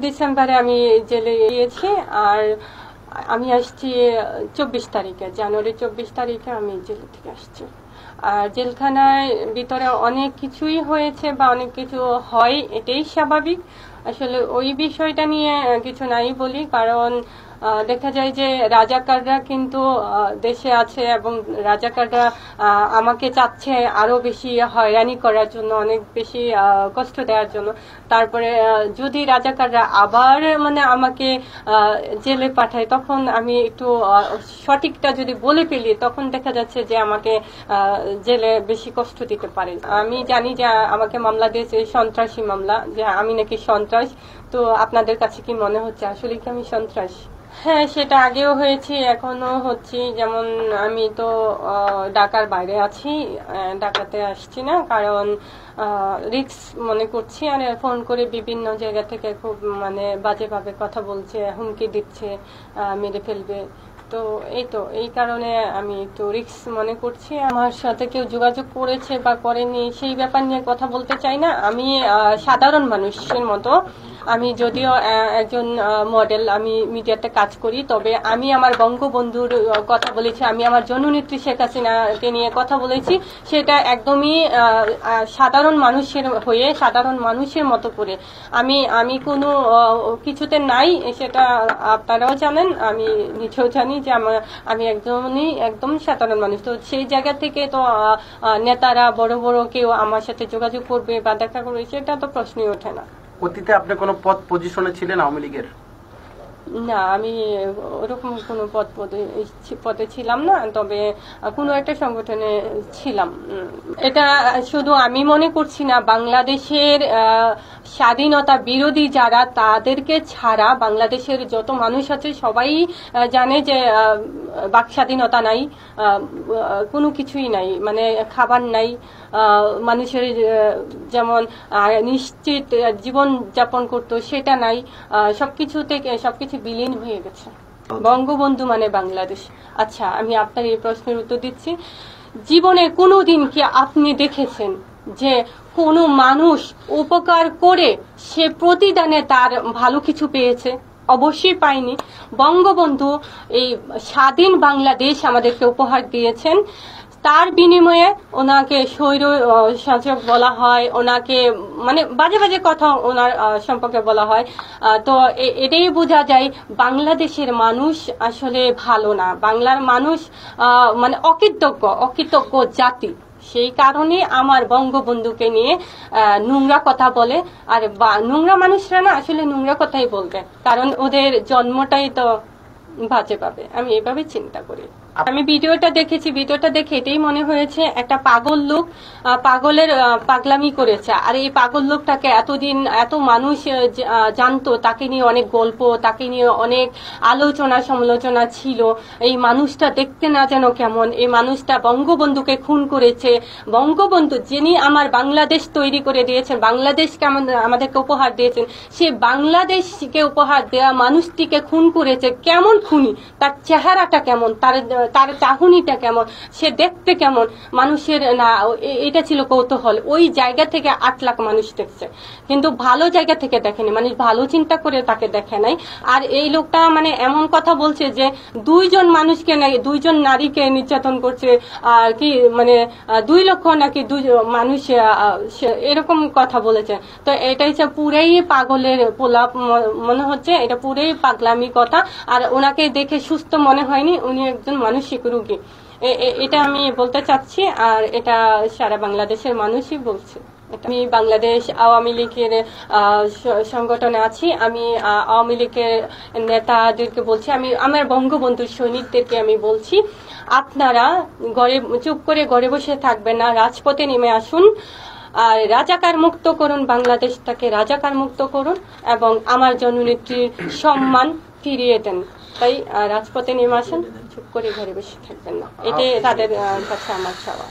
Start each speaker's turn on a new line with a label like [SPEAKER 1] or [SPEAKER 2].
[SPEAKER 1] ডিসেম্বরে আমি জেলে গিয়েছি আর আমি আসছি 24 তারিখে, জানুয়ারি 24 তারিখে আমি জেল থেকে আসছি। আর জেলখানায় ভিতরে অনেক কিছুই হয়েছে বা অনেক কিছু হয়, এটাই স্বাভাবিক। আসলে ওই বিষয়টা নিয়ে কিছু নাই বলি, কারণ দেখা যায় যে রাজাকাররা কিন্তু দেশে আছে এবং রাজাকাররা আমাকে চাচ্ছে আরো বেশি হয়রানি করার জন্য, অনেক বেশি কষ্ট দেওয়ার জন্য। তারপরে যদি রাজাকাররা আবার আমাকে জেলে পাঠায়, তখন আমি একটু সঠিকটা যদি বলে ফেলি, তখন দেখা যাচ্ছে যে আমাকে জেলে বেশি কষ্ট দিতে পারে। আমি জানি যে আমাকে মামলা দিয়েছে সন্ত্রাসী মামলা, যে আমি নাকি সন্ত্রাস। তো আপনাদের কাছে কি মনে হচ্ছে আসলে কি আমি সন্ত্রাস? হ্যাঁ, সেটা আগেও হয়েছে, এখনো হচ্ছি। যেমন আমি তো ঢাকার বাইরে আছি, ঢাকাতে আসছি না, কারণ রিস্ক মনে করছি। আর ফোন করে বিভিন্ন জায়গা থেকে খুব বাজেভাবে কথা বলছে, হুমকি দিচ্ছে, মেরে ফেলবে। তো এই কারণে আমি একটু রিস্ক মনে করছি। আমার সাথে কেউ যোগাযোগ করেছে বা করেনি সেই ব্যাপার নিয়ে কথা বলতে চাই না। আমি সাধারণ মানুষের মতো, আমি যদিও একজন মডেল, আমি মিডিয়াতে কাজ করি, তবে আমি আমার বঙ্গবন্ধুর কথা বলেছি, আমি আমার জননেত্রী শেখ হাসিনাকে নিয়ে কথা বলেছি। সেটা একদমই সাধারণ মানুষের হয়ে, সাধারণ মানুষের মতো করে। আমি কোনো কিছুতে নাই, সেটা আপনারাও জানেন, আমি নিজেও জানি যে আমি একদম সাধারণ মানুষ। তো সেই জায়গা থেকে তো নেতারা বড় বড় কেউ আমার সাথে যোগাযোগ করবে বা দেখা করবে, সেটা তো প্রশ্নই ওঠে না।
[SPEAKER 2] অতীতে আপনি কোনো পদ পজিশনে ছিলেন আওয়ামী লীগের?
[SPEAKER 1] না, আমি ওরকম কোনো পদে ছিলাম না, তবে কোনো একটা সংগঠনে ছিলাম। এটা শুধু আমি মনে করছি না, বাংলাদেশের স্বাধীনতা বিরোধী যারা, তাদেরকে ছাড়া বাংলাদেশের যত মানুষ আছে সবাই জানে যে বাক স্বাধীনতা নাই, কোনো কিছুই নাই, খাবার নাই, মানুষের যেমন নিশ্চিত জীবন যাপন করতো সেটা নাই, সবকিছু বিলীন হয়ে গেছে। বঙ্গবন্ধু বাংলাদেশ। আচ্ছা, আমি আপনার এই প্রশ্নের উত্তর দিচ্ছি। জীবনে কোনোদিন কি আপনি দেখেছেন যে কোনো মানুষ উপকার করে সে প্রতিদানে তার ভালো কিছু পেয়েছে? অবশ্যই পাইনি। বঙ্গবন্ধু এই স্বাধীন বাংলাদেশ আমাদেরকে উপহার দিয়েছেন, তার বিনিময়ে ওনাকে স্বৈর শাসক বলা হয়, ওনাকে বাজে বাজে কথা ওনার সম্পর্কে বলা হয়। তো এটাই বোঝা যায় বাংলাদেশের মানুষ আসলে ভালো না, বাংলার মানুষ অকৃতজ্ঞ জাতি। সেই কারণে আমার বঙ্গবন্ধুকে নিয়ে নোংরা কথা বলে। আর নোংরা মানুষরা না আসলে নোংরা কথাই বলবে, কারণ ওদের জন্মটাই তো বাজে পাবে। আমি এভাবে চিন্তা করি। আমি ভিডিওটা দেখেছি, ভিডিওটা দেখে এটাই মনে হয়েছে একটা পাগল লোক পাগলের পাগলামি করেছে। আর এই পাগল লোকটাকে এতদিন এত মানুষ জানতো, তাকে নিয়ে অনেক গল্প, তাকে নিয়ে অনেক আলোচনা সমালোচনা ছিল। এই মানুষটা দেখতে না যেন কেমন, এই মানুষটা বঙ্গবন্ধুকে খুন করেছে। বঙ্গবন্ধু যিনি আমার বাংলাদেশ তৈরি করে দিয়েছেন, বাংলাদেশকে আমাদেরকে উপহার দিয়েছেন, সে বাংলাদেশকে উপহার দেওয়া মানুষটিকে খুন করেছে। কেমন খুনি, তার চেহারাটা কেমন, তার চাহনিটা কেমন, সে দেখতে কেমন, মানুষের না এটা ছিল কৌতূহল। ওই জায়গা থেকে 8 লাখ মানুষ দেখছে, কিন্তু ভালো জায়গা থেকে দেখেনি, মানুষ ভালো চিন্তা করে তাকে দেখে নাই। আর এই লোকটা এমন কথা বলছে যে 2 জন মানুষকে নাকি, 2 জন নারীকে নির্যাতন করছে, আর কি 2 লক্ষ নাকি 2 মানুষ, এরকম কথা বলেছে। তো এটা হচ্ছে পুরাই পাগলের পোলাপ মনে হচ্ছে, এটা পুরাই পাগলামি কথা। আর ওনাকে দেখে সুস্থ মনে হয়নি, উনি একজন মানসিক রোগী, এটা আমি বলতে চাচ্ছি। আর এটা সারা বাংলাদেশের মানুষই বলছে। আমি বাংলাদেশ আওয়ামী লীগের সংগঠনে আছি, আমি আওয়ামী লীগের নেতাদেরকে বলছি, আমি আমার বঙ্গবন্ধুর সৈনিকদেরকে আমি বলছি, আপনারা চুপ করে ঘরে বসে থাকবেন না, রাজপথে নেমে আসুন, আর রাজাকার মুক্ত করুন, বাংলাদেশটাকে রাজাকার মুক্ত করুন, এবং আমার জননেত্রীর সম্মান ফিরিয়ে দেন। তাই রাজপথে নেমে আসেন, চুপ করে ঘরে বসে থাকবেন না, এটাই তাদের কাছে আমার চাওয়া।